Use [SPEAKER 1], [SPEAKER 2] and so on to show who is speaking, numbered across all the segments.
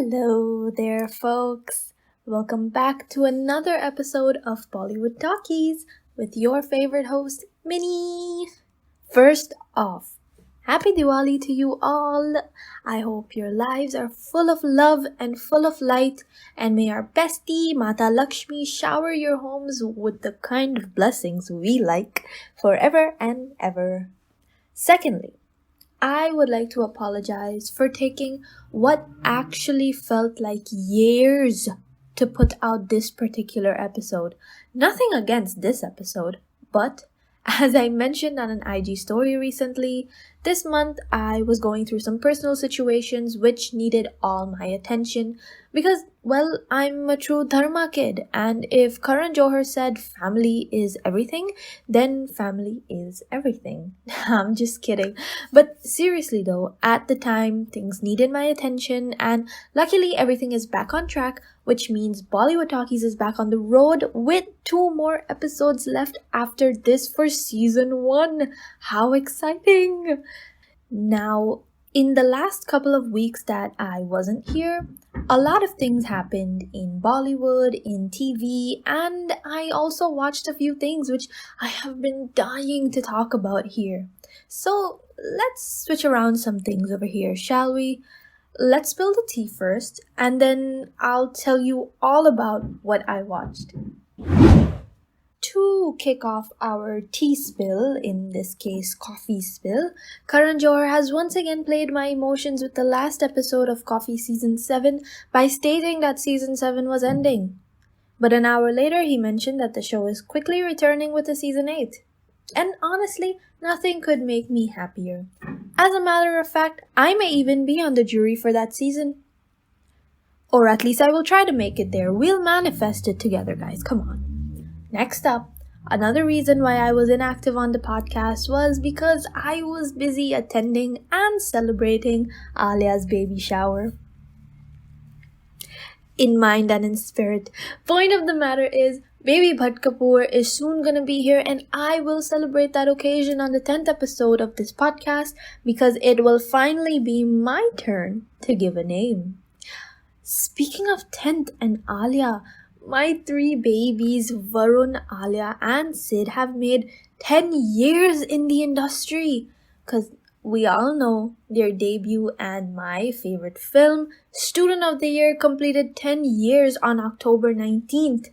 [SPEAKER 1] Hello there, folks. Welcome back to another episode of Bollywood Talkies with your favorite host, Minnie. First off, Happy Diwali to you all. I hope your lives are full of love and full of light, and may our bestie Mata Lakshmi shower your homes with the kind of blessings we like forever and ever. Secondly, I would like to apologize for taking what actually felt like years to put out this particular episode. Nothing against this episode, but as I mentioned on an IG story recently, this month I was going through some personal situations which needed all my attention because, well, I'm a true Dharma kid, and if Karan Johar said family is everything, then family is everything. I'm just kidding. But seriously though, at the time, things needed my attention, and luckily everything is back on track, which means Bollywood Talkies is back on the road with 2 more episodes left after this for season 1. How exciting! Now, in the last couple of weeks that I wasn't here, a lot of things happened in Bollywood, in TV, and I also watched a few things which I have been dying to talk about here. So let's switch around some things over here, shall we? Let's spill the tea first, and then I'll tell you all about what I watched. To kick off our tea spill, in this case coffee spill, Karan Johar has once again played my emotions with the last episode of Coffee Season 7 by stating that Season 7 was ending. But an hour later, he mentioned that the show is quickly returning with a Season 8. And honestly, nothing could make me happier. As a matter of fact, I may even be on the jury for that season. Or at least I will try to make it there. We'll manifest it together, guys. Come on. Next up, another reason why I was inactive on the podcast was because I was busy attending and celebrating Alia's baby shower. In mind and in spirit. Point of the matter is, baby Bhatt Kapoor is soon gonna be here, and I will celebrate that occasion on the 10th episode of this podcast because it will finally be my turn to give a name. Speaking of 10th and Alia, my 3 babies, Varun, Alia, and Sid, have made 10 years in the industry. Because we all know their debut and my favorite film, Student of the Year, completed 10 years on October 19th.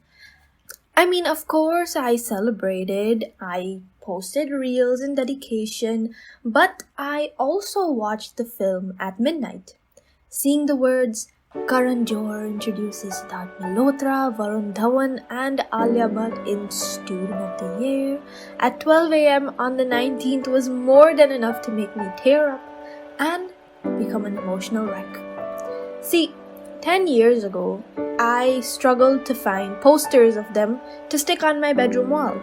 [SPEAKER 1] I mean, of course, I celebrated. I posted reels in dedication. But I also watched the film at midnight. Seeing the words, Karan Johar introduces Sidharth Malhotra, Dhruv Dawer, and Alia Bhatt in Student of the Year at 12 a.m. on the 19th was more than enough to make me tear up and become an emotional wreck. See, 10 years ago, I struggled to find posters of them to stick on my bedroom wall.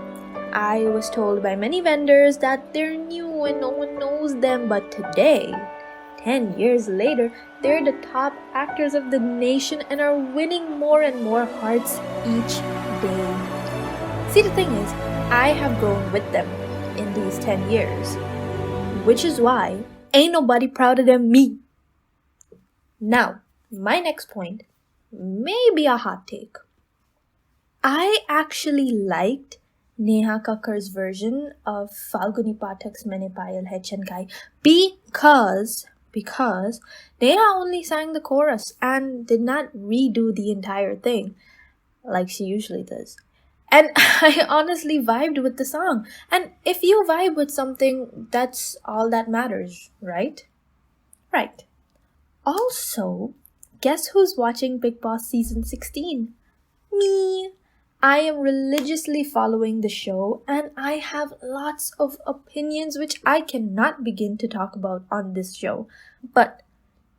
[SPEAKER 1] I was told by many vendors that they're new and no one knows them, but today, 10 years later, they're the top actors of the nation and are winning more and more hearts each day. See, the thing is, I have grown with them in these 10 years, which is why ain't nobody prouder than me. Now, my next point may be a hot take. I actually liked Neha Kakkar's version of Falguni Pathak's Maine Payal Hai Chankai because Neha only sang the chorus and did not redo the entire thing like she usually does. And I honestly vibed with the song. And if you vibe with something, that's all that matters, right? Right. Also, guess who's watching Big Boss Season 16? Me! I am religiously following the show and I have lots of opinions which I cannot begin to talk about on this show. But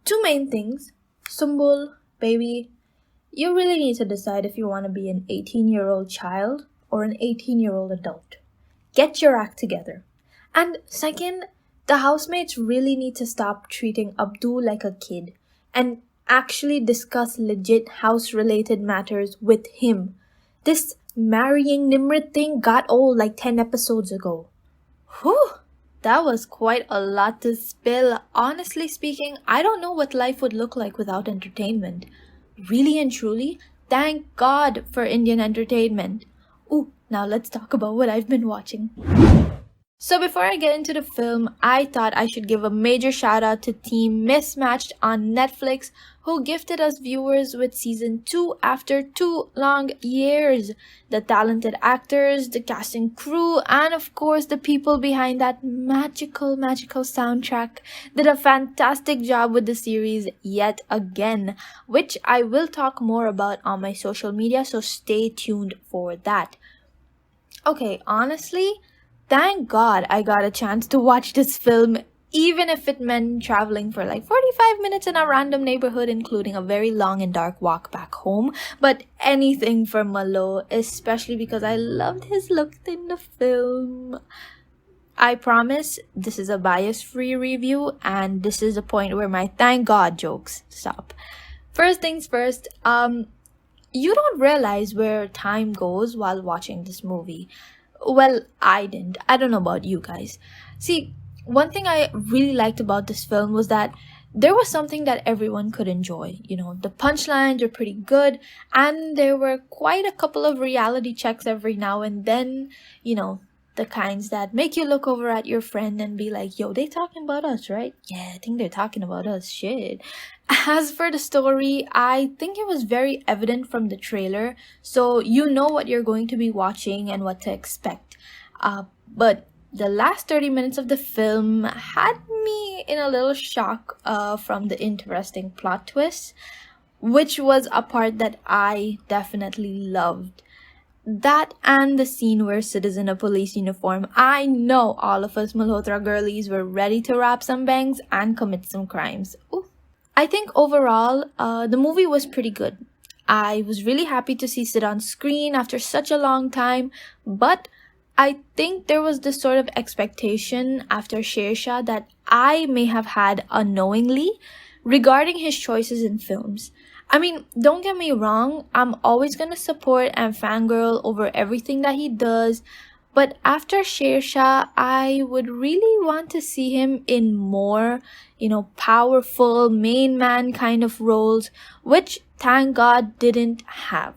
[SPEAKER 1] 2 main things. Sumbul, baby, you really need to decide if you want to be an 18-year-old child or an 18-year-old adult. Get your act together. And second, the housemates really need to stop treating Abdul like a kid and actually discuss legit house-related matters with him. This marrying Nimrit thing got old like 10 episodes ago. Whew, that was quite a lot to spill. Honestly speaking, I don't know what life would look like without entertainment. Really and truly, thank God for Indian entertainment. Ooh, now let's talk about what I've been watching. So before I get into the film, I thought I should give a major shout out to Team Mismatched on Netflix, who gifted us viewers with season 2 after 2 long years. The talented actors, the casting crew, and of course the people behind that magical soundtrack did a fantastic job with the series yet again, which I will talk more about on my social media, so stay tuned for that. Okay, honestly, thank God I got a chance to watch this film, even if it meant traveling for like 45 minutes in a random neighborhood, including a very long and dark walk back home. But anything for Malo, especially because I loved his look in the film. I promise this is a bias-free review, and this is the point where my thank God jokes stop. First things first, you don't realize where time goes while watching this movie. Well, I didn't. I don't know about you guys. See, one thing I really liked about this film was that there was something that everyone could enjoy. The punchlines were pretty good, and there were quite a couple of reality checks every now and then, the kinds that make you look over at your friend and be like, yo, they talking about us, right? Yeah, I think they're talking about us. Shit. As for the story, I think it was very evident from the trailer, so you know what you're going to be watching and what to expect. But the last 30 minutes of the film had me in a little shock from the interesting plot twist, which was a part that I definitely loved. That and the scene where Sid is in a police uniform. I know all of us Malhotra girlies were ready to rap some bangs and commit some crimes. Ooh. I think overall, the movie was pretty good. I was really happy to see Sid on screen after such a long time, but I think there was this sort of expectation after Shersha that I may have had unknowingly regarding his choices in films. I mean, don't get me wrong, I'm always gonna support and fangirl over everything that he does, but after Shersha, I would really want to see him in more, powerful main man kind of roles, which thank God didn't have.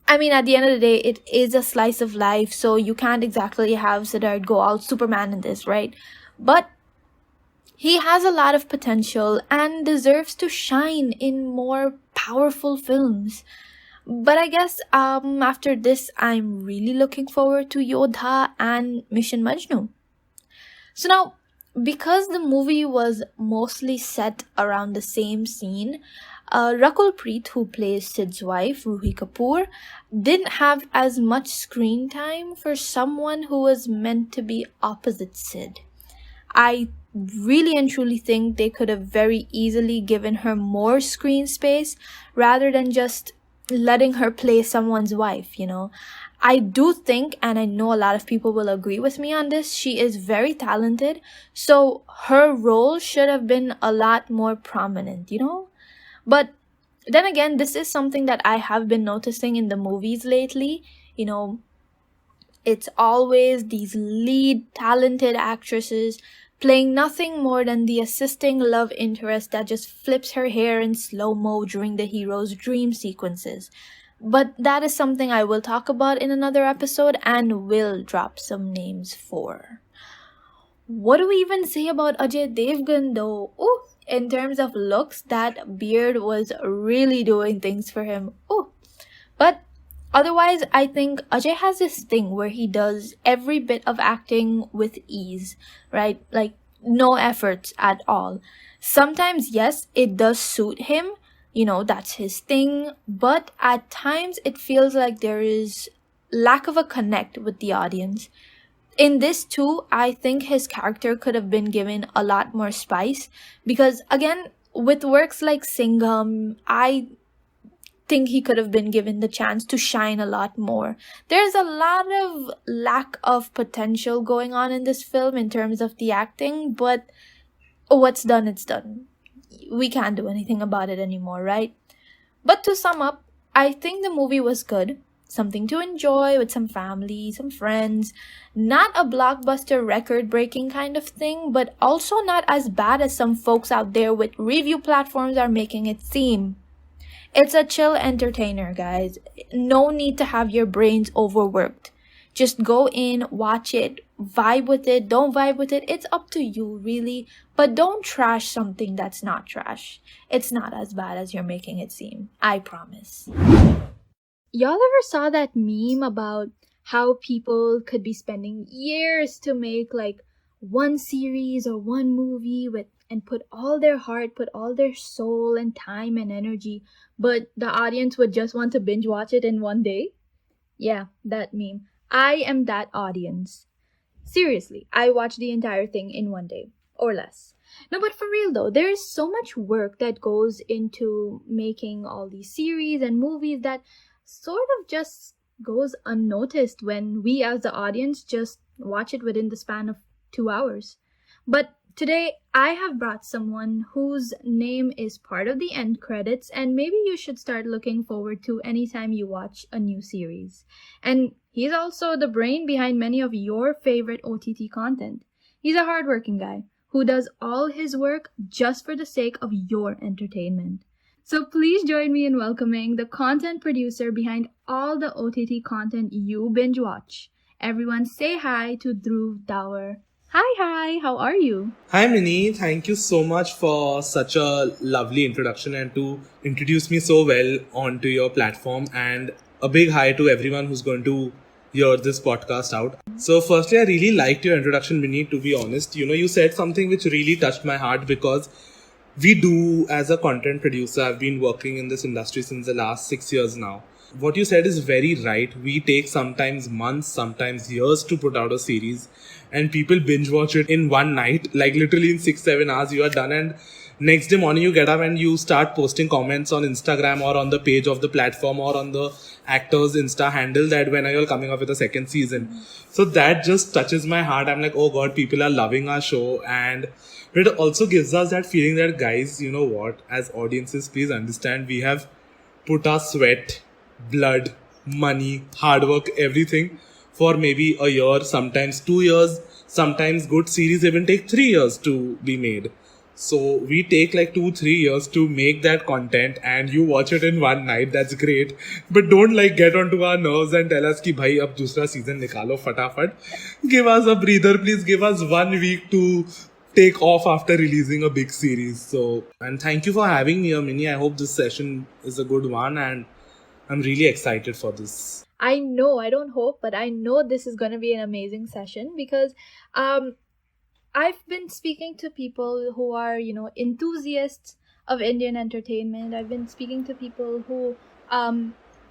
[SPEAKER 1] I mean, at the end of the day, it is a slice of life, so you can't exactly have Sidharth go all Superman in this, right? But he has a lot of potential and deserves to shine in more powerful films. But I guess after this, I'm really looking forward to Yodha and Mission Majnu. So now, because the movie was mostly set around the same scene, Rakul Preet, who plays Sid's wife, Ruhi Kapoor, didn't have as much screen time for someone who was meant to be opposite Sid. I really and truly think they could have very easily given her more screen space rather than just letting her play someone's wife. I do think, and I know a lot of people will agree with me on this, she is very talented, so her role should have been a lot more prominent, But then again, this is something that I have been noticing in the movies lately. It's always these lead talented actresses playing nothing more than the assisting love interest that just flips her hair in slow-mo during the hero's dream sequences. But that is something I will talk about in another episode and will drop some names for. What do we even say about Ajay Devgan though? Ooh, in terms of looks, that beard was really doing things for him. Ooh. But otherwise, I think Ajay has this thing where he does every bit of acting with ease, right? Like, no efforts at all. Sometimes, yes, it does suit him. That's his thing. But at times, it feels like there is lack of a connect with the audience. In this too, I think his character could have been given a lot more spice. Because, again, with works like Singham, I think he could have been given the chance to shine a lot more. There's a lot of lack of potential going on in this film in terms of the acting, but what's done, it's done. We can't do anything about it anymore, right? But to sum up, I think the movie was good. something to enjoy with some family, some friends. Not a blockbuster record breaking kind of thing, but also not as bad as some folks out there with review platforms are making it seem. It's a chill entertainer, guys. No need to have your brains overworked. Just go in, watch it, vibe with it, don't vibe with it. It's up to you, really. But don't trash something that's not trash. It's not as bad as you're making it seem. I promise. Y'all ever saw that meme about how people could be spending years to make like one series or one movie with and put all their heart, put all their soul and time and energy, but the audience would just want to binge watch it in one day? Yeah, that meme. I am that audience. Seriously, I watched the entire thing in one day or less. No, but for real though, there is so much work that goes into making all these series and movies that sort of just goes unnoticed when we as the audience just watch it within the span of 2 hours. But today, I have brought someone whose name is part of the end credits, and maybe you should start looking forward to anytime you watch a new series. And he's also the brain behind many of your favorite OTT content. He's a hardworking guy who does all his work just for the sake of your entertainment. So please join me in welcoming the content producer behind all the OTT content you binge watch. Everyone say hi to Dhruv Dawer. Hi, how are you?
[SPEAKER 2] Hi Minnie, thank you so much for such a lovely introduction and to introduce me so well onto your platform, and a big hi to everyone who's going to hear this podcast out. So firstly, I really liked your introduction, Minnie, to be honest. You said something which really touched my heart because we do, as a content producer, I've been working in this industry since the last 6 years now. What you said is very right. We take sometimes months, sometimes years to put out a series, and people binge watch it in one night, like literally in 6-7 hours you are done, and next day morning you get up and you start posting comments on Instagram or on the page of the platform or on the actor's Insta handle that when are you all coming up with a second season. So that just touches my heart. I'm like, oh god, people are loving our show, and it also gives us that feeling that, guys, you know what, as audiences, please understand, we have put our sweat, blood, money, hard work, everything for maybe a year, sometimes 2 years, sometimes good series even take 3 years to be made. So we take like 2-3 years to make that content, and you watch it in one night. That's great, but don't like get onto our nerves and tell us ki bhai ab dusra season nikalo fatafat. Give us a breather, please. Give us 1 week to take off after releasing a big series. So, and thank you for having me here, Minnie. I hope this session is a good one, and I'm really excited for this.
[SPEAKER 1] I know, I don't hope, but I know this is going to be an amazing session because I've been speaking to people who are, enthusiasts of Indian entertainment. I've been speaking to people who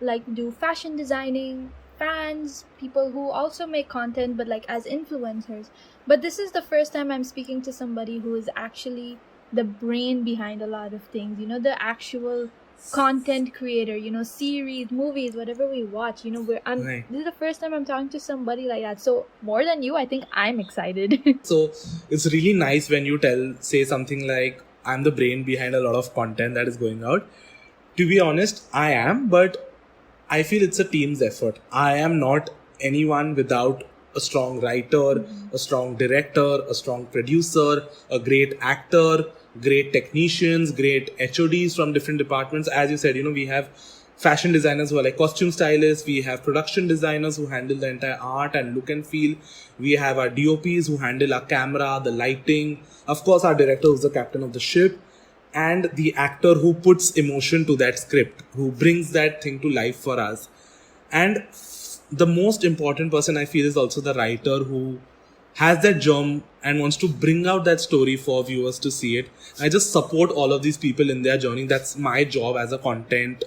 [SPEAKER 1] like do fashion designing, fans, people who also make content but like as influencers. But this is the first time I'm speaking to somebody who is actually the brain behind a lot of things, the actual content creator, series, movies, whatever we watch,
[SPEAKER 2] Right.
[SPEAKER 1] this is the first time I'm talking to somebody like that. So more than you, I think I'm excited.
[SPEAKER 2] So it's really nice when you say something like, I'm the brain behind a lot of content that is going out. To be honest, I am, but I feel it's a team's effort. I am not anyone without a strong writer, a strong director, a strong producer, a great actor, great technicians, great HODs from different departments. As you said, we have fashion designers who are like costume stylists. We have production designers who handle the entire art and look and feel. We have our DOPs who handle our camera, the lighting. Of course, our director who's the captain of the ship. And the actor who puts emotion to that script, who brings that thing to life for us. And the most important person I feel is also the writer who has that germ and wants to bring out that story for viewers to see it. I just support all of these people in their journey. That's my job as a content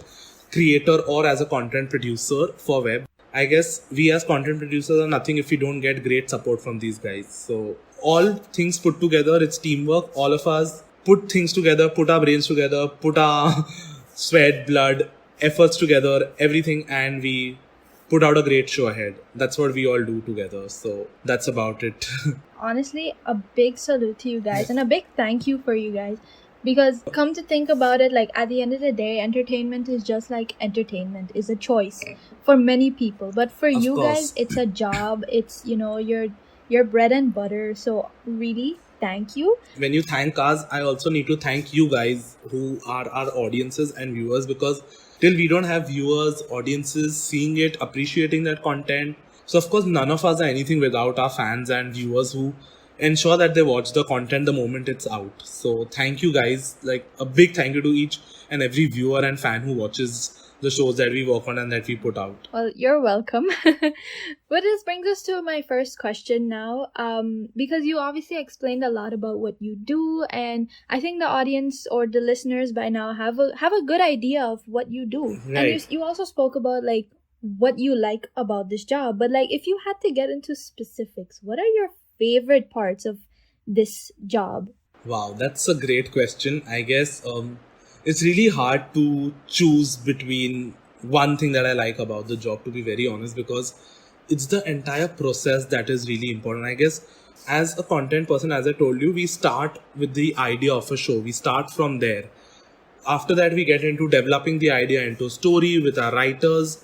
[SPEAKER 2] creator or as a content producer for web. I guess we as content producers are nothing if we don't get great support from these guys. So all things put together, it's teamwork. All of us put things together, put our brains together, put our sweat, blood, efforts together, everything, and we put out a great show ahead. That's what we all do together. So that's about it.
[SPEAKER 1] Honestly, a big salute to you guys and a big thank you for you guys Because come to think about it, like at the end of the day, entertainment is just like entertainment is a choice for many people. But for
[SPEAKER 2] Of
[SPEAKER 1] you guys,
[SPEAKER 2] course.
[SPEAKER 1] it's a job. It's your bread and butter. So really, thank you.
[SPEAKER 2] When you thank us, I also need to thank you guys who are our audiences and viewers, because till we don't have viewers, audiences seeing it, appreciating that content. So of course, none of us are anything without our fans and viewers who ensure that they watch the content the moment it's out. So thank you guys. Like a big thank you to each and every viewer and fan who watches the shows that we work on and that we put out.
[SPEAKER 1] Well, you're welcome. But this brings us to my first question now. Because you obviously explained a lot about what you do, and I think the audience or the listeners by now have a good idea of what you do. And
[SPEAKER 2] Right.
[SPEAKER 1] you also spoke about like what you like about this job. But like if you had to get into specifics, what are your favorite parts of this job?
[SPEAKER 2] Wow, that's a great question. I guess it's really hard to choose between one thing that I like about the job, to be very honest, because it's the entire process that is really important. I guess as a content person, as I told you, we start with the idea of a show. We start from there. After that, we get into developing the idea into story with our writers,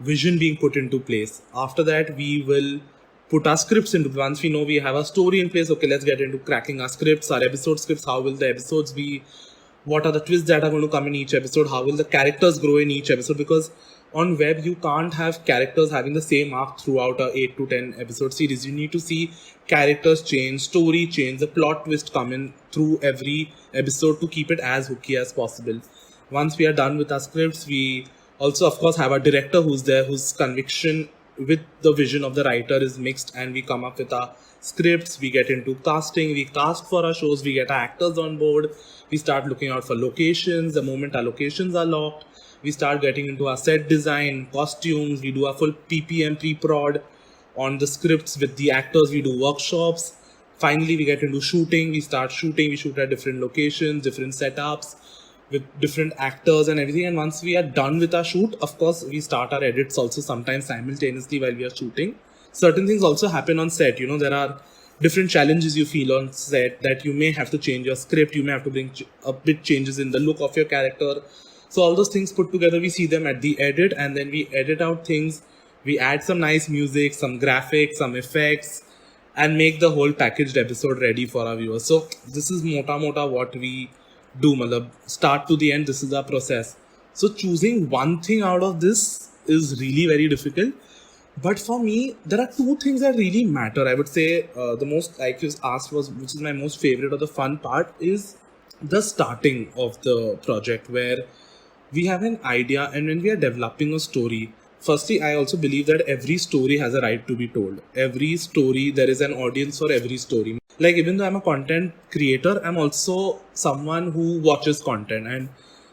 [SPEAKER 2] vision being put into place. After that, we will put our scripts into. Once we know we have a story in place, okay, let's get into cracking our scripts, our episode scripts. How will the episodes be? What are the twists that are going to come in each episode? How will the characters grow in each episode? Because on web you can't have characters having the same arc throughout a 8 to 10 episode series. You need to see characters change, story change, the plot twist come in through every episode to keep it as hooky as possible. Once we are done with our scripts, we also of course have a director who's there, whose conviction with the vision of the writer is mixed, and we come up with our scripts. We get into casting, we cast for our shows, we get our actors on board, we start looking out for locations. The moment our locations are locked, we start getting into our set design, costumes, we do a full ppm pre-prod on the scripts with the actors, we do workshops. Finally we get into shooting, we start shooting, we shoot at different locations, different setups with different actors and everything. And once we are done with our shoot, of course we start our edits also sometimes simultaneously while we are shooting. Certain things also happen on set. There are different challenges you feel on set, that you may have to change your script, you may have to bring a bit changes in the look of your character. So all those things put together, we see them at the edit, and then we edit out things, we add some nice music, some graphics, some effects, and make the whole packaged episode ready for our viewers. So this is mota what we do, matlab, start to the end, this is our process. So choosing one thing out of this is really very difficult. But for me, there are two things that really matter. I would say the most, like you asked, was which is my most favorite or the fun part, is the starting of the project, where we have an idea and when we are developing a story. Firstly, I also believe that every story has a right to be told. Every story, there is an audience for every story. Like, even though I'm a content creator, I'm also someone who watches content. And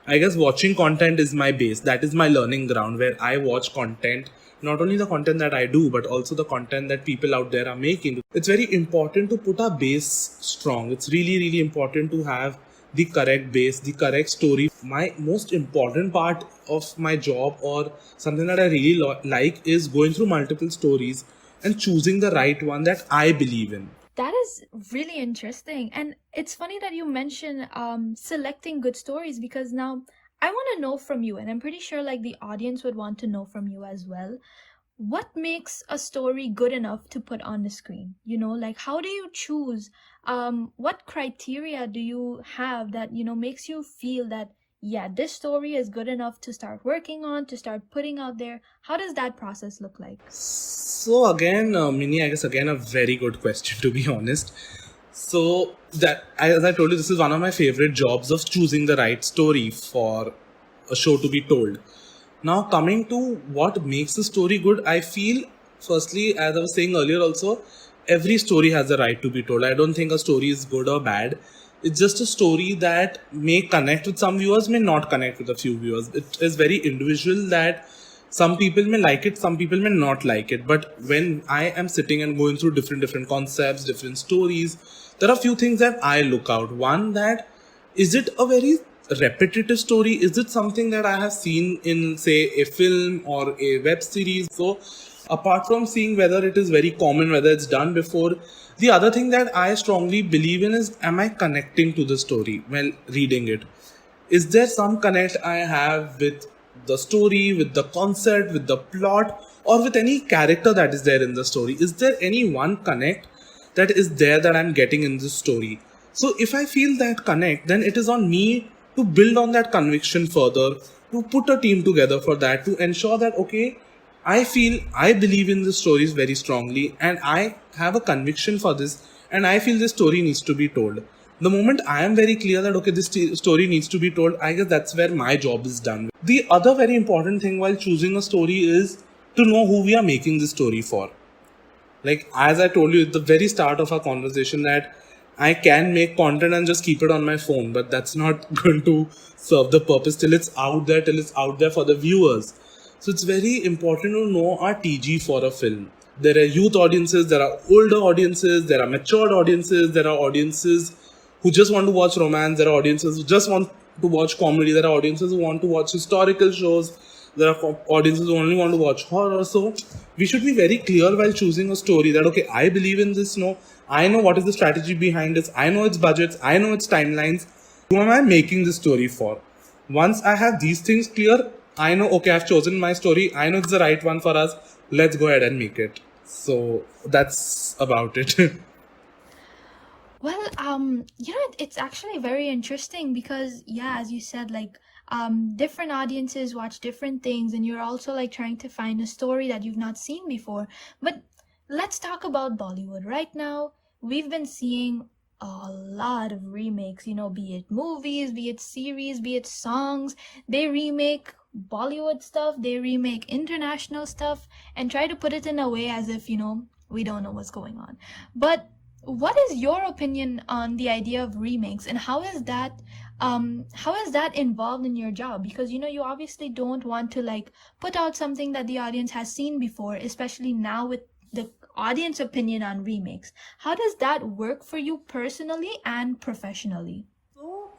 [SPEAKER 2] I guess watching content is my base. That is my learning ground, where I watch content, not only the content that I do, but also the content that people out there are making. It's very important to put our base strong. It's really, really important to have the correct base, the correct story. My most important part of my job, or something that I really like, is going through multiple stories and choosing the right one that I believe in.
[SPEAKER 1] That is really interesting. And it's funny that you mention selecting good stories, because now I want to know from you, and I'm pretty sure like the audience would want to know from you as well. What makes a story good enough to put on the screen? Like how do you choose? What criteria do you have that, makes you feel that, yeah, this story is good enough to start working on, to start putting out there? How does that process look like?
[SPEAKER 2] So again, Minnie, I guess again a very good question, to be honest. So that, as I told you, this is one of my favorite jobs, of choosing the right story for a show to be told. Now, coming to what makes a story good, I feel, firstly, as I was saying earlier also, every story has a right to be told. I don't think a story is good or bad. It's just a story that may connect with some viewers, may not connect with a few viewers. It is very individual, that some people may like it, some people may not like it. But when I am sitting and going through different concepts, different stories, there are few things that I look out. One, that is it a very repetitive story? Is it something that I have seen in, say, a film or a web series? So apart from seeing whether it is very common, whether it's done before, The other thing that I strongly believe in is, am I connecting to the story while reading it? Is there some connect I have with the story, with the concept, with the plot, or with any character that is there in the story? Is there any one connect that is there that I'm getting in this story? So if I feel that connect, then it is on me to build on that conviction further, to put a team together for that, to ensure that, okay, I believe in the stories very strongly and I have a conviction for this and I feel this story needs to be told. The moment I am very clear that, okay, this story needs to be told, I guess that's where my job is done. The other very important thing while choosing a story is to know who we are making the story for. Like, as I told you at the very start of our conversation, that I can make content and just keep it on my phone, but that's not going to serve the purpose till it's out there for the viewers. So it's very important to know our TG for a film. There are youth audiences, there are older audiences, there are matured audiences, there are audiences who just want to watch romance, there are audiences who just want to watch comedy, there are audiences who want to watch historical shows, there are audiences who only want to watch horror. So we should be very clear while choosing a story that, okay, I believe in this, no, I know what is the strategy behind this, I know its budgets, I know its timelines. Who am I making this story for? Once I have these things clear, I know, okay, I've chosen my story, I know it's the right one for us, let's go ahead and make it. So that's about it.
[SPEAKER 1] Well, it's actually very interesting because, yeah, as you said, like, different audiences watch different things, and you're also like trying to find a story that you've not seen before. But let's talk about Bollywood. Right now, we've been seeing a lot of remakes, be it movies, be it series, be it songs. They remake Bollywood stuff, they remake international stuff, and try to put it in a way as if, we don't know what's going on. But what is your opinion on the idea of remakes, and how is that involved in your job? Because you obviously don't want to like put out something that the audience has seen before, especially now with the audience opinion on remakes. How does that work for you personally and professionally?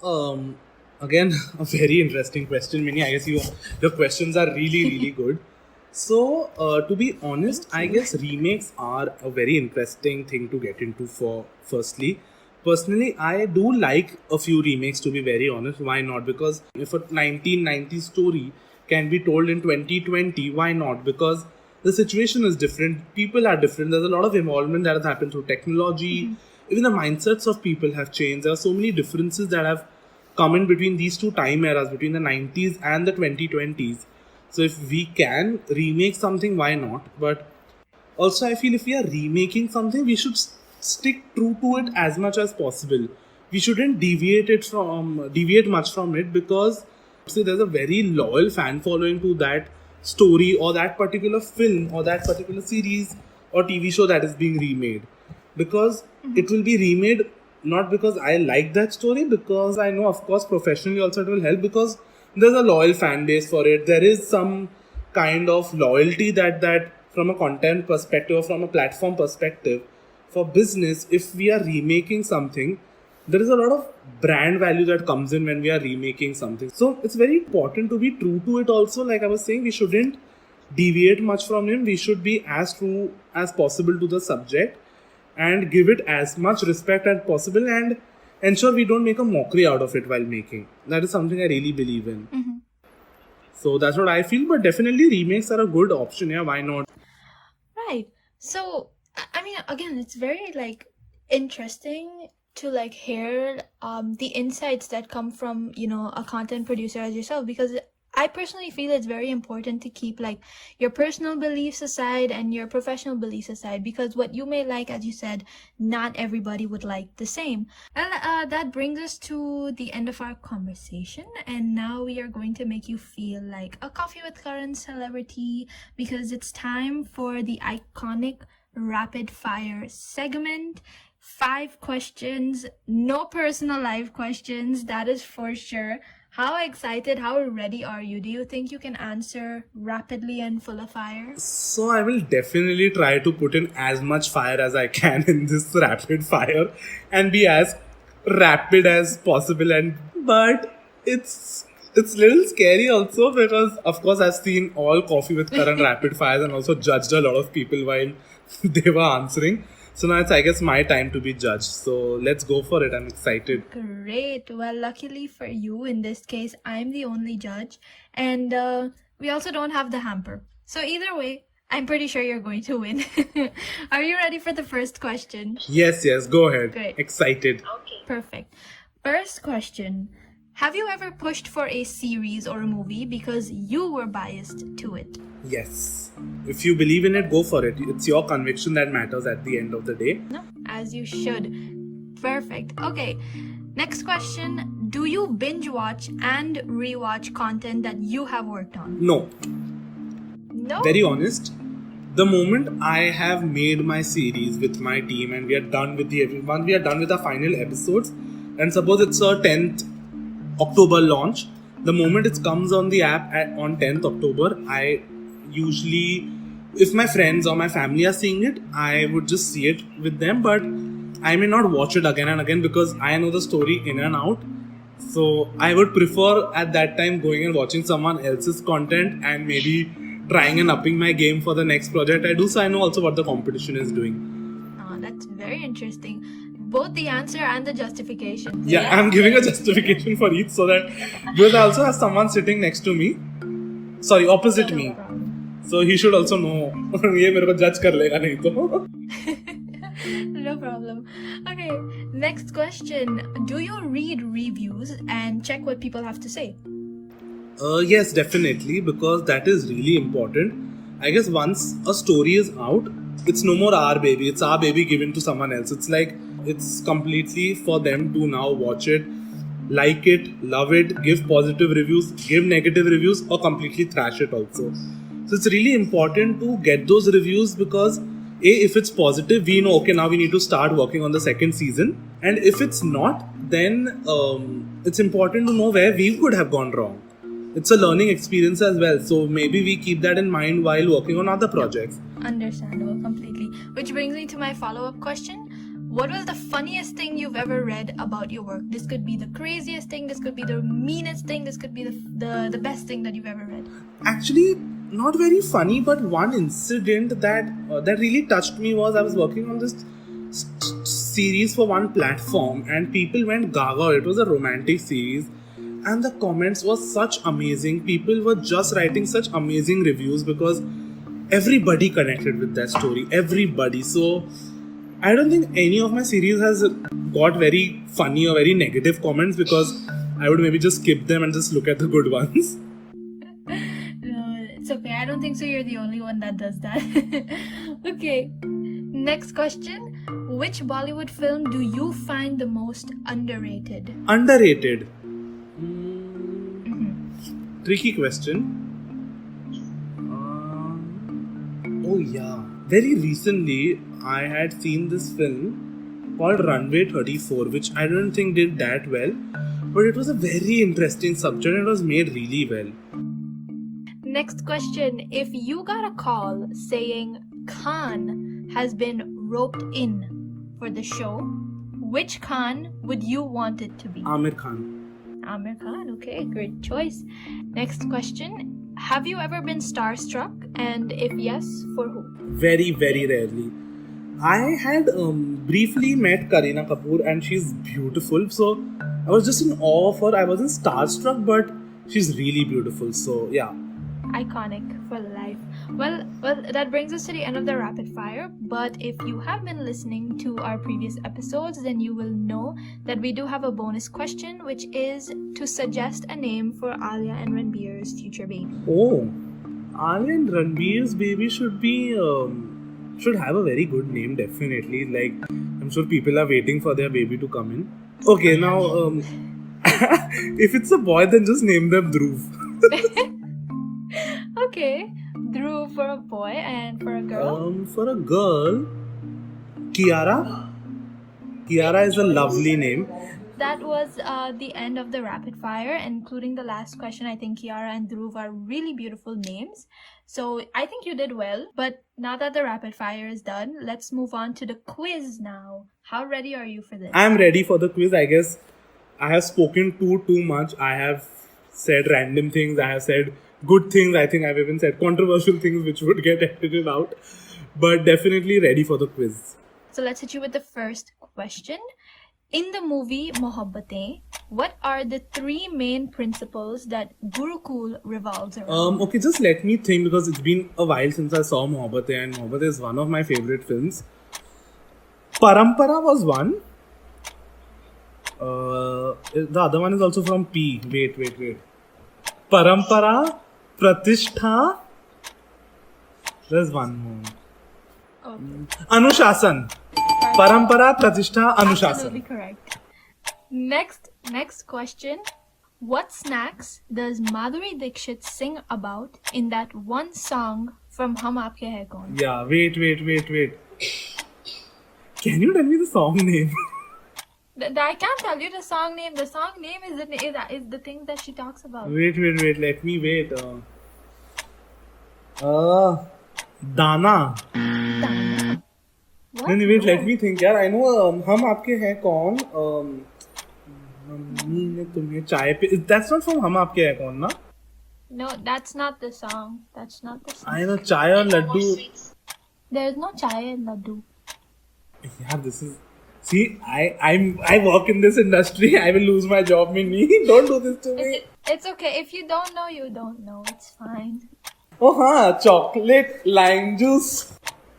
[SPEAKER 2] So, again, a very interesting question, Minnie. I guess your questions are really, really good. So, to be honest, I guess remakes are a very interesting thing to get into for firstly. Personally, I do like a few remakes, to be very honest. Why not? Because if a 1990s story can be told in 2020, why not? Because the situation is different, people are different, there's a lot of involvement that has happened through technology, even the mindsets of people have changed. There are so many differences that have come in between these two time eras, between the 90s and the 2020s. So if we can remake something, why not? But also I feel if we are remaking something, we should stick true to it as much as possible. We shouldn't deviate much from it, because say there's a very loyal fan following to that story or that particular film or that particular series or TV show that is being remade. Because it will be remade not because I like that story, because I know, of course, professionally also it will help, because there's a loyal fan base for it. There is some kind of loyalty that from a content perspective or from a platform perspective, for business, if we are remaking something, there is a lot of brand value that comes in when we are remaking something. So it's very important to be true to it also. Like I was saying, we shouldn't deviate much from him. We should be as true as possible to the subject and give it as much respect as possible, and ensure we don't make a mockery out of it while making. That is something I really believe in. So that's what I feel. But definitely remakes are a good option. Yeah, why not?
[SPEAKER 1] Right. So, I mean, again, it's very like interesting to like hear the insights that come from a content producer as yourself, because I personally feel it's very important to keep like your personal beliefs aside and your professional beliefs aside, because what you may like, as you said, not everybody would like the same. And that brings us to the end of our conversation, and now we are going to make you feel like a coffee with current celebrity, because it's time for the iconic rapid fire segment. 5 questions, no personal life questions, that is for sure. How excited, how ready are you? Do you think you can answer rapidly and full of fire?
[SPEAKER 2] So I will definitely try to put in as much fire as I can in this rapid fire and be as rapid as possible. But it's a little scary also, because of course I've seen all Coffee with Karan rapid fires and also judged a lot of people while they were answering. So now it's, I guess, my time to be judged. So let's go for it. I'm excited.
[SPEAKER 1] Great. Well, luckily for you, in this case, I'm the only judge. And we also don't have the hamper. So either way, I'm pretty sure you're going to win. Are you ready for the first question?
[SPEAKER 2] Yes, go ahead.
[SPEAKER 1] Great.
[SPEAKER 2] Excited.
[SPEAKER 1] Perfect. First question. Have you ever pushed for a series or a movie because you were biased to it?
[SPEAKER 2] Yes. If you believe in it, go for it. It's your conviction that matters at the end of the day.
[SPEAKER 1] No, as you should. Perfect. Okay. Next question. Do you binge watch and rewatch content that you have worked on?
[SPEAKER 2] No.
[SPEAKER 1] No?
[SPEAKER 2] Very honest. The moment I have made my series with my team and we are done with we are done with our final episodes, and suppose it's a 10th October launch, the moment it comes on the app on 10th October, I usually, if my friends or my family are seeing it, I would just see it with them, but I may not watch it again and again because I know the story in and out. So I would prefer at that time going and watching someone else's content and maybe trying and upping my game for the next project I do, so I know also what the competition is doing.
[SPEAKER 1] Oh, that's very interesting. Both the answer and the justification.
[SPEAKER 2] Yeah, I'm giving a justification for each so that, because I also have someone sitting next to me, sorry, opposite me. So he should also know. ये मेरे को judge कर लेगा नहीं तो.
[SPEAKER 1] No problem. Okay, next question. Do you read reviews and check what people have to say?
[SPEAKER 2] Yes, definitely, because that is really important. I guess once a story is out, it's no more our baby. It's our baby given to someone else. It's like, it's completely for them to now watch it, like it, love it, give positive reviews, give negative reviews, or completely trash it also. So it's really important to get those reviews because if it's positive, we know, okay, now we need to start working on the second season. And if it's not, then it's important to know where we could have gone wrong. It's a learning experience as well. So maybe we keep that in mind while working on other projects.
[SPEAKER 1] Understandable, completely. Which brings me to my follow-up question. What was the funniest thing you've ever read about your work? This could be the craziest thing, this could be the meanest thing, this could be the best thing that you've ever read.
[SPEAKER 2] Actually, not very funny, but one incident that really touched me was I was working on this series for one platform and people went gaga. It was a romantic series and the comments were such amazing. People were just writing such amazing reviews because everybody connected with that story. Everybody. So I don't think any of my series has got very funny or very negative comments because I would maybe just skip them and just look at the good ones.
[SPEAKER 1] No, it's okay. I don't think so. You're the only one that does that. Okay. Next question. Which Bollywood film do you find the most underrated?
[SPEAKER 2] Underrated? Tricky question. Oh yeah. Very recently, I had seen this film called Runway 34, which I don't think did that well, but it was a very interesting subject and it was made really well.
[SPEAKER 1] Next question. If you got a call saying Khan has been roped in for the show, which Khan would you want it to be?
[SPEAKER 2] Amir Khan.
[SPEAKER 1] Amir Khan, okay, great choice. Next question. Have you ever been starstruck? And if yes, for who?
[SPEAKER 2] Very, very rarely. I had briefly met Kareena Kapoor and she's beautiful. So I was just in awe of her. I wasn't starstruck, but she's really beautiful. So yeah.
[SPEAKER 1] Iconic for life. Well, that brings us to the end of the rapid fire. But if you have been listening to our previous episodes, then you will know that we do have a bonus question, which is to suggest a name for Alia and Ranbir's future baby.
[SPEAKER 2] Oh, Alia and Ranbir's baby should be should have a very good name, definitely. Like, I'm sure people are waiting for their baby to come in. Okay, now if it's a boy, then just name them Dhruv.
[SPEAKER 1] Okay, Dhruv for a boy, and for a girl?
[SPEAKER 2] For a girl, Kiara. Kiara is a lovely name.
[SPEAKER 1] That was the end of the rapid fire, including the last question. I think Kiara and Dhruv are really beautiful names. So I think you did well. But now that the rapid fire is done, let's move on to the quiz now. How ready are you for this?
[SPEAKER 2] I'm ready for the quiz. I guess I have spoken too much. I have said random things. I have said good things. I think I've even said controversial things which would get edited out. But definitely ready for the quiz.
[SPEAKER 1] So let's hit you with the first question. In the movie Mohabbatein, what are the three main principles that Gurukul revolves around?
[SPEAKER 2] Okay, just let me think because it's been a while since I saw Mohabbatein, and Mohabbatein is one of my favorite films. Parampara was one. The other one is also from P. Wait. Parampara, Pratishtha. There's one more.
[SPEAKER 1] Okay.
[SPEAKER 2] Anushasan. Parampara, Pratishtha, Anushasan.
[SPEAKER 1] Absolutely correct. Next question. What snacks does Madhuri Dixit sing about in that one song from Hum Aapke Hai Kaun?
[SPEAKER 2] Yeah, wait. Can you tell me the song name?
[SPEAKER 1] I can't tell you the song name. The song name is the thing that she talks about.
[SPEAKER 2] Wait. Let me wait. Dana.
[SPEAKER 1] What?
[SPEAKER 2] No, wait, let me think. यार, I know हम आपके हैं कौन? Mummy ने तुम्हें चाय पे. That's not from हम आपके हैं कौन, ना?
[SPEAKER 1] No, that's not the song. That's not the song.
[SPEAKER 2] I know चाय और Laddu.
[SPEAKER 1] There's no chai in laddu.
[SPEAKER 2] Yeah, this is. See, I work in this industry. I will lose my job, Minnie. Don't do this to me.
[SPEAKER 1] It's okay. If you don't know, you don't know. It's fine.
[SPEAKER 2] Oh, हाँ, chocolate, lime juice,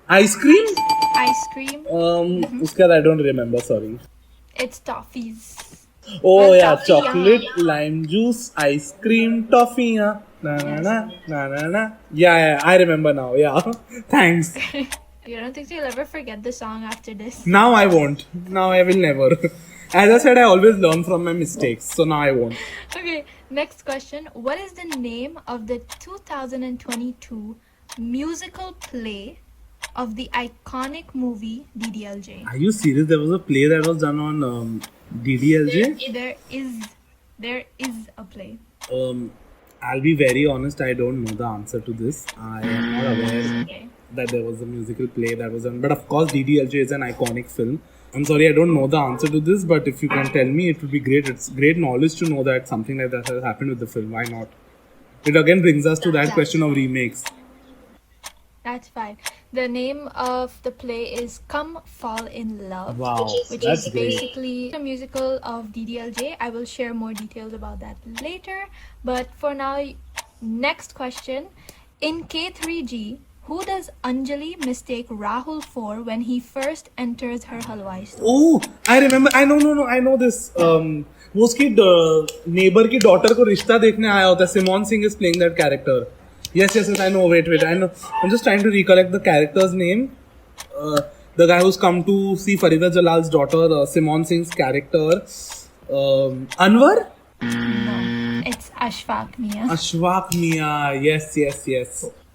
[SPEAKER 2] ice cream.
[SPEAKER 1] Ice cream.
[SPEAKER 2] उसका I don't remember. Sorry.
[SPEAKER 1] It's toffees.
[SPEAKER 2] Oh
[SPEAKER 1] Or
[SPEAKER 2] yeah,
[SPEAKER 1] toffee,
[SPEAKER 2] chocolate, lime juice, ice cream, toffee. Yeah. Na. Yeah, I remember now. Yeah, thanks.
[SPEAKER 1] You don't think you'll ever forget the song after this?
[SPEAKER 2] Now I won't. Now I will never. As I said, I always learn from my mistakes. So now I won't.
[SPEAKER 1] Okay, next question. What is the name of the 2022 musical play of the iconic movie DDLJ?
[SPEAKER 2] Are you serious? There was a play that was done on DDLJ?
[SPEAKER 1] There is a play.
[SPEAKER 2] I'll be very honest. I don't know the answer to this. I am not aware
[SPEAKER 1] Okay.
[SPEAKER 2] that there was a musical play that was done. But of course, DDLJ is an iconic film. I'm sorry, I don't know the answer to this, but if you can tell me, it would be great. It's great knowledge to know that something like that has happened with the film. Why not? It again brings us to that question of remakes.
[SPEAKER 1] That's fine. The name of the play is Come Fall in Love.
[SPEAKER 2] Wow,
[SPEAKER 1] Which
[SPEAKER 2] that's
[SPEAKER 1] is
[SPEAKER 2] great.
[SPEAKER 1] basically a musical of DDLJ. I will share more details about that later. But for now, next question. In K3G, who does Anjali mistake Rahul for when he first enters her halwai store?
[SPEAKER 2] Oh, I remember. I know this. वो उसकी neighbor की daughter को रिश्ता देखने आया होता है. Simon Singh is playing that character. Yes, I know. Wait. I know. I'm just trying to recollect the character's name. The guy who's come to see Farida Jalal's daughter, Simon Singh's character. Anwar?
[SPEAKER 1] No, it's Ashfaq Mia.
[SPEAKER 2] Ashfaq Mia. Yes.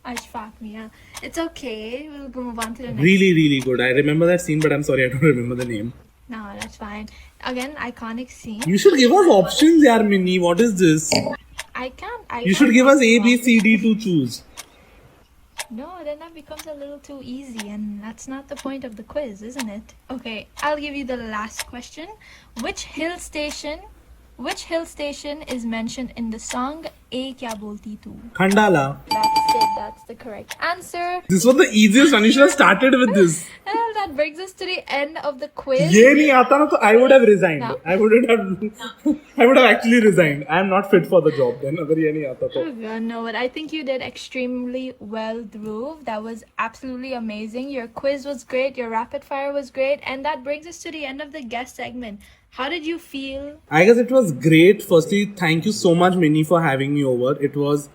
[SPEAKER 1] Ashfaq Mia. It's okay. We'll move on to the next.
[SPEAKER 2] Really good. I remember that scene, but I'm sorry, I don't remember the name.
[SPEAKER 1] No, that's fine. Again, iconic scene.
[SPEAKER 2] You should give us options, yaar, Minnie. What is this? You should give us A, B, C, D to choose.
[SPEAKER 1] No, then that becomes a little too easy, and that's not the point of the quiz, isn't it? Okay, I'll give you the last question. Which hill station is mentioned in the song A Kya Bolti Tu?
[SPEAKER 2] Khandala.
[SPEAKER 1] That's it. That's the correct answer.
[SPEAKER 2] This was the easiest one. You should have started with this.
[SPEAKER 1] Well, that brings us to the end of the quiz.
[SPEAKER 2] ये नहीं आता ना तो I would have resigned.
[SPEAKER 1] No.
[SPEAKER 2] I would have actually resigned. I am not fit for the job then. अगर ये नहीं आता तो.
[SPEAKER 1] Oh God, no, but I think you did extremely well, Dhruv. That was absolutely amazing. Your quiz was great. Your rapid fire was great. And that brings us to the end of the guest segment. How did you feel?
[SPEAKER 2] I guess it was great. Firstly, thank you so much, Minnie, for having me over. It was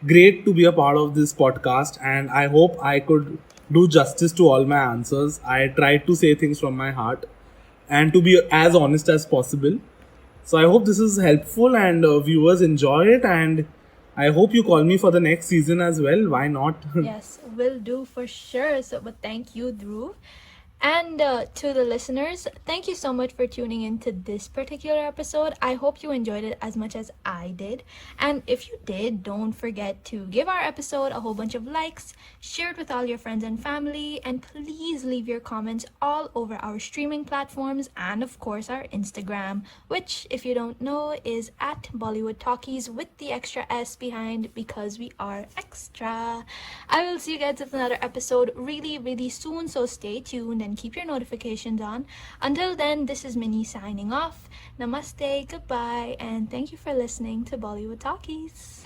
[SPEAKER 2] great to be a part of this podcast, and I hope I could do justice to all my answers. I tried to say things from my heart and to be as honest as possible. So I hope this is helpful and viewers enjoy it, and I hope you call me for the next season as well. Why not?
[SPEAKER 1] Yes, will do for sure. So, but thank you, Dhruv. And to the listeners, thank you so much for tuning into this particular episode. I hope you enjoyed it as much as I did. And if you did, don't forget to give our episode a whole bunch of likes, share it with all your friends and family, and please leave your comments all over our streaming platforms and, of course, our Instagram, which, if you don't know, is at Bollywood Talkies with the extra S behind because we are extra. I will see you guys with another episode really, really soon, so stay tuned and and keep your notifications on. Until then, this is Minnie signing off. Namaste, goodbye, and thank you for listening to Bollywood Talkies.